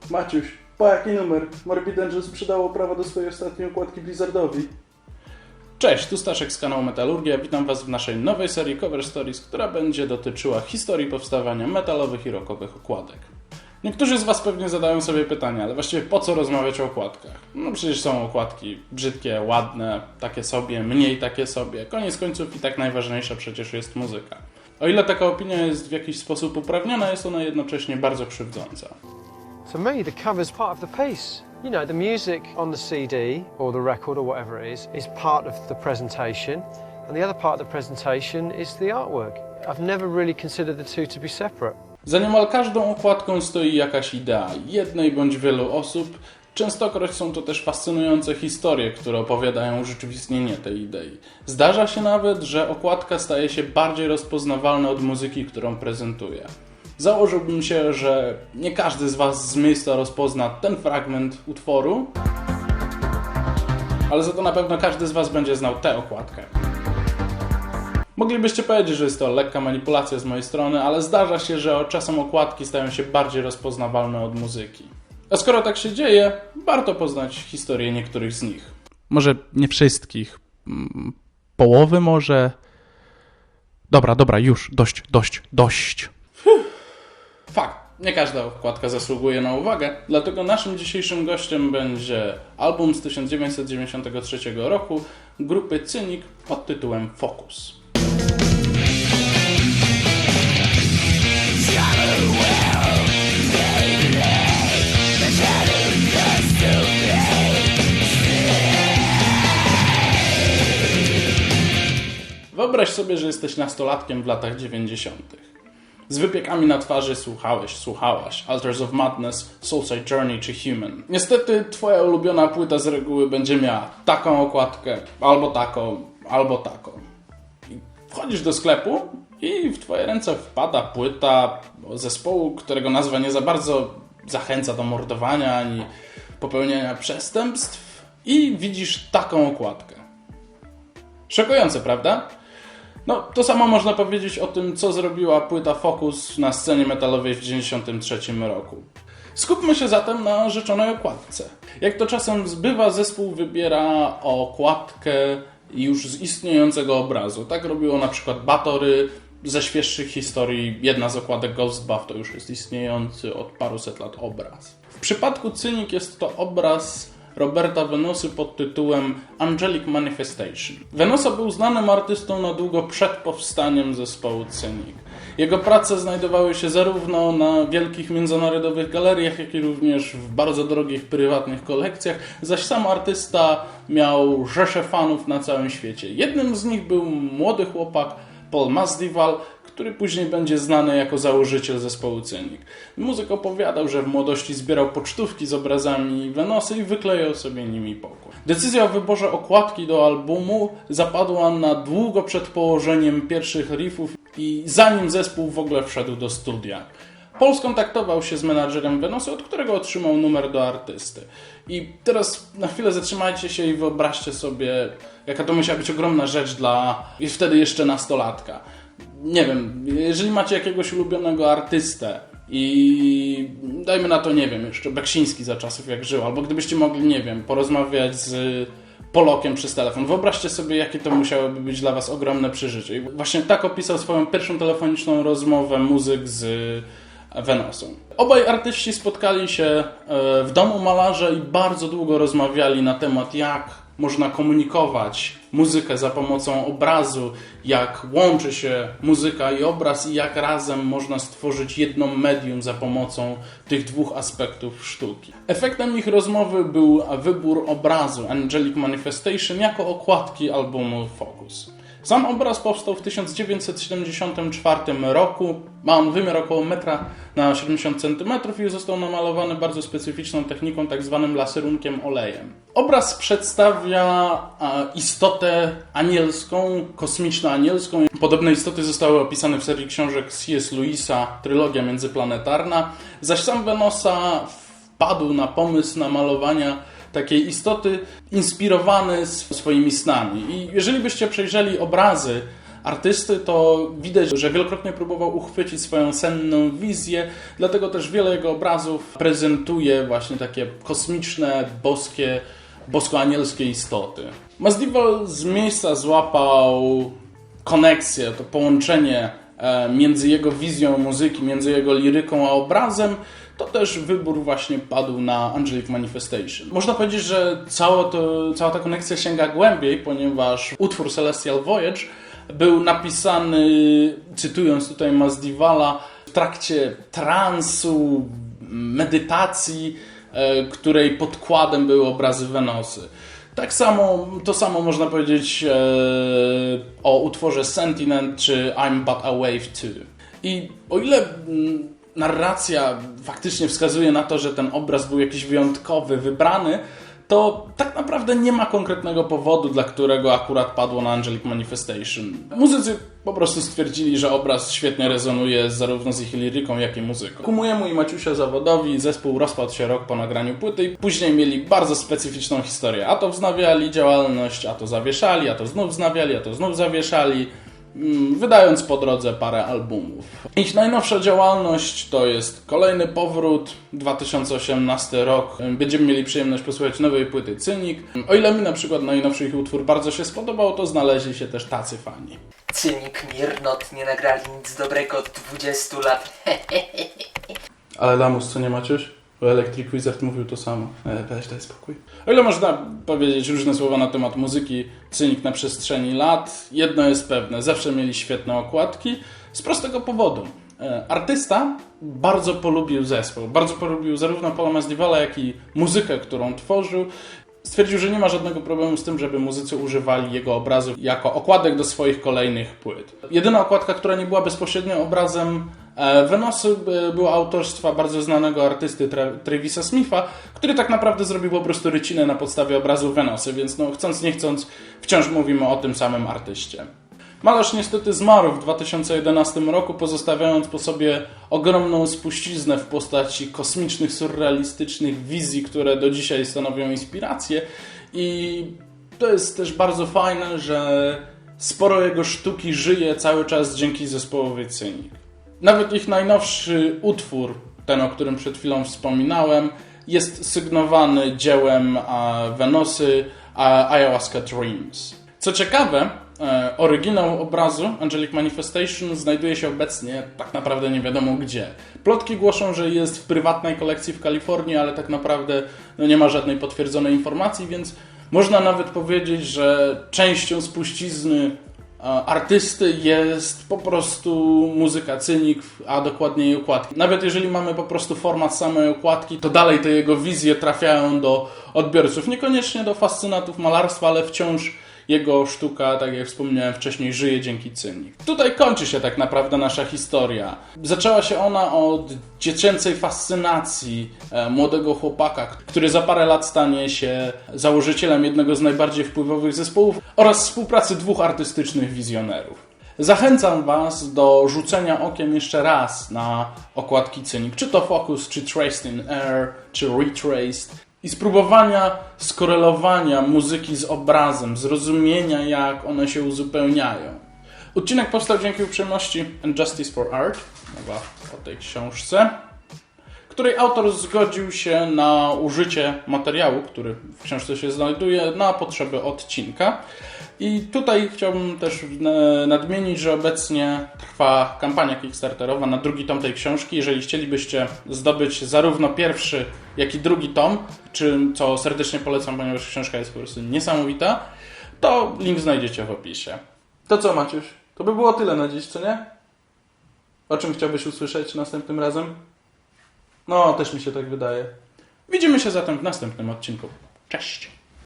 Maciuś, po jaki numer? Morbid Angel sprzedało prawa do swojej ostatniej okładki Blizzardowi. Cześć, tu Staszek z kanału Metalurgia. Witam Was w naszej nowej serii Cover Stories, która będzie dotyczyła historii powstawania metalowych i rockowych okładek. Niektórzy z Was pewnie zadają sobie pytanie, ale właściwie po co rozmawiać o okładkach? No przecież są okładki brzydkie, ładne, takie sobie, mniej takie sobie. Koniec końców i tak najważniejsza przecież jest muzyka. O ile taka opinia jest w jakiś sposób uprawniona, jest ona jednocześnie bardzo krzywdząca. To me, the cover's part of the piece. You know, the music on the CD or the record or whatever it is part of the presentation, and the other part of the presentation is the artwork. I've never really considered the two to be separate. Za niemal każdą okładką stoi jakaś idea jednej bądź wielu osób. Częstokroć są to też fascynujące historie, które opowiadają urzeczywistnienie tej idei. Zdarza się nawet, że okładka staje się bardziej rozpoznawalna od muzyki, którą prezentuje. Założyłbym się, że nie każdy z Was z miejsca rozpozna ten fragment utworu, ale za to na pewno każdy z Was będzie znał tę okładkę. Moglibyście powiedzieć, że jest to lekka manipulacja z mojej strony, ale zdarza się, że czasem okładki stają się bardziej rozpoznawalne od muzyki. A skoro tak się dzieje, warto poznać historię niektórych z nich. Może nie wszystkich. Połowy może? Dobra, już. Dość. Fakt. Nie każda okładka zasługuje na uwagę, dlatego naszym dzisiejszym gościem będzie album z 1993 roku grupy Cynik pod tytułem Focus. Wyobraź sobie, że jesteś nastolatkiem w latach 90. Z wypiekami na twarzy słuchałaś Altars of Madness, Soulside Journey czy Human. Niestety twoja ulubiona płyta z reguły będzie miała taką okładkę, albo taką. I wchodzisz do sklepu i w twoje ręce wpada płyta zespołu, którego nazwa nie za bardzo zachęca do mordowania ani popełniania przestępstw i widzisz taką okładkę. Szokujące, prawda? No, to samo można powiedzieć o tym, co zrobiła płyta Focus na scenie metalowej w 1993 roku. Skupmy się zatem na rzeczonej okładce. Jak to czasem zbywa, zespół wybiera okładkę już z istniejącego obrazu. Tak robiło na przykład Batory. Ze świeższych historii jedna z okładek Ghost Buff to już jest istniejący od paruset lat obraz. W przypadku Cynik jest to obraz Roberta Venosy pod tytułem Angelic Manifestation. Venosa był znanym artystą na długo przed powstaniem zespołu Cynik. Jego prace znajdowały się zarówno na wielkich międzynarodowych galeriach, jak i również w bardzo drogich prywatnych kolekcjach, zaś sam artysta miał rzesze fanów na całym świecie. Jednym z nich był młody chłopak Paul Masvidal, który później będzie znany jako założyciel zespołu Cynik. Muzyk opowiadał, że w młodości zbierał pocztówki z obrazami Venosy i wyklejał sobie nimi pokój. Decyzja o wyborze okładki do albumu zapadła na długo przed położeniem pierwszych riffów i zanim zespół w ogóle wszedł do studia. Paul skontaktował się z menadżerem Venosy, od którego otrzymał numer do artysty. I teraz na chwilę zatrzymajcie się i wyobraźcie sobie, jaka to musiała być ogromna rzecz dla wtedy jeszcze nastolatka. Nie wiem, jeżeli macie jakiegoś ulubionego artystę i dajmy na to, nie wiem, jeszcze Beksiński za czasów jak żył, albo gdybyście mogli, nie wiem, porozmawiać z Polokiem przez telefon. Wyobraźcie sobie, jakie to musiałoby być dla Was ogromne przeżycie. I właśnie tak opisał swoją pierwszą telefoniczną rozmowę muzyk z Venosą. Obaj artyści spotkali się w domu malarza i bardzo długo rozmawiali na temat, jak można komunikować muzykę za pomocą obrazu, jak łączy się muzyka i obraz i jak razem można stworzyć jedno medium za pomocą tych dwóch aspektów sztuki. Efektem ich rozmowy był wybór obrazu Angelic Manifestation jako okładki albumu Focus. Sam obraz powstał w 1974 roku. Ma on wymiar około 1 na 70 cm i został namalowany bardzo specyficzną techniką, tak zwanym laserunkiem olejem. Obraz przedstawia istotę anielską, kosmiczno-anielską. Podobne istoty zostały opisane w serii książek C.S. Lewisa, trylogia międzyplanetarna, zaś sam Venosa wpadł na pomysł namalowania takiej istoty inspirowany swoimi snami. I jeżeli byście przejrzeli obrazy artysty, to widać, że wielokrotnie próbował uchwycić swoją senną wizję, dlatego też wiele jego obrazów prezentuje właśnie takie kosmiczne, boskie, bosko-anielskie istoty. Masvidal z miejsca złapał koneksję, to połączenie między jego wizją muzyki, między jego liryką a obrazem, to też wybór właśnie padł na Angelic Manifestation. Można powiedzieć, że cała ta konekcja sięga głębiej, ponieważ utwór Celestial Voyage był napisany, cytując tutaj Masvidala, w trakcie transu, medytacji, której podkładem były obrazy Venosy. To samo można powiedzieć o utworze Sentient czy I'm But a Wave Too. I o ile narracja faktycznie wskazuje na to, że ten obraz był jakiś wyjątkowy, wybrany, to tak naprawdę nie ma konkretnego powodu, dla którego akurat padło na Angelic Manifestation. Muzycy po prostu stwierdzili, że obraz świetnie rezonuje zarówno z ich liryką, jak i muzyką. Ku mojemu i Maciusia zawodowi zespół rozpadł się rok po nagraniu płyty i później mieli bardzo specyficzną historię. A to wznawiali działalność, a to zawieszali, a to znów wznawiali, a to znów zawieszali, wydając po drodze parę albumów. Ich najnowsza działalność to jest kolejny powrót, 2018 rok. Będziemy mieli przyjemność posłuchać nowej płyty Cynik. O ile mi na przykład najnowszy ich utwór bardzo się spodobał, to znaleźli się też tacy fani. Cynik, Miernot nie nagrali nic dobrego od 20 lat. Ale Lamus, co nie Maciuś? Bo Electric Wizard mówił to samo. Weź, daj spokój. O ile można powiedzieć różne słowa na temat muzyki Cynik na przestrzeni lat, jedno jest pewne. Zawsze mieli świetne okładki. Z prostego powodu. Artysta bardzo polubił zespół. Bardzo polubił zarówno Paula Masvidala, jak i muzykę, którą tworzył. Stwierdził, że nie ma żadnego problemu z tym, żeby muzycy używali jego obrazów jako okładek do swoich kolejnych płyt. Jedyna okładka, która nie była bezpośrednio obrazem Venosy, była autorstwa bardzo znanego artysty Travisa Smitha, który tak naprawdę zrobił po prostu rycinę na podstawie obrazu Venosy, więc chcąc nie chcąc wciąż mówimy o tym samym artyście. Malarz niestety zmarł w 2011 roku, pozostawiając po sobie ogromną spuściznę w postaci kosmicznych, surrealistycznych wizji, które do dzisiaj stanowią inspirację. I to jest też bardzo fajne, że sporo jego sztuki żyje cały czas dzięki zespołowi Cynik. Nawet ich najnowszy utwór, ten o którym przed chwilą wspominałem, jest sygnowany dziełem Venosy Ayahuasca Dreams. Co ciekawe, oryginał obrazu Angelic Manifestation znajduje się obecnie tak naprawdę nie wiadomo gdzie. Plotki głoszą, że jest w prywatnej kolekcji w Kalifornii, ale tak naprawdę nie ma żadnej potwierdzonej informacji, więc można nawet powiedzieć, że częścią spuścizny artysty jest po prostu muzyka Cynik, a dokładnie jej okładki. Nawet jeżeli mamy po prostu format samej okładki, to dalej te jego wizje trafiają do odbiorców. Niekoniecznie do fascynatów malarstwa, ale wciąż jego sztuka, tak jak wspomniałem wcześniej, żyje dzięki Cynik. Tutaj kończy się tak naprawdę nasza historia. Zaczęła się ona od dziecięcej fascynacji młodego chłopaka, który za parę lat stanie się założycielem jednego z najbardziej wpływowych zespołów oraz współpracy dwóch artystycznych wizjonerów. Zachęcam Was do rzucenia okiem jeszcze raz na okładki Cynik, czy to Focus, czy Traced in Air, czy Retraced, i spróbowania skorelowania muzyki z obrazem, zrozumienia, jak one się uzupełniają. Odcinek powstał dzięki uprzejmości And Justice for Art, mowa o tej książce, której autor zgodził się na użycie materiału, który w książce się znajduje, na potrzeby odcinka. I tutaj chciałbym też nadmienić, że obecnie trwa kampania kickstarterowa na drugi tom tej książki. Jeżeli chcielibyście zdobyć zarówno pierwszy, jak i drugi tom, co serdecznie polecam, ponieważ książka jest po prostu niesamowita, to link znajdziecie w opisie. To co, Maciuś? To by było tyle na dziś, co nie? O czym chciałbyś usłyszeć następnym razem? No, też mi się tak wydaje. Widzimy się zatem w następnym odcinku. Cześć!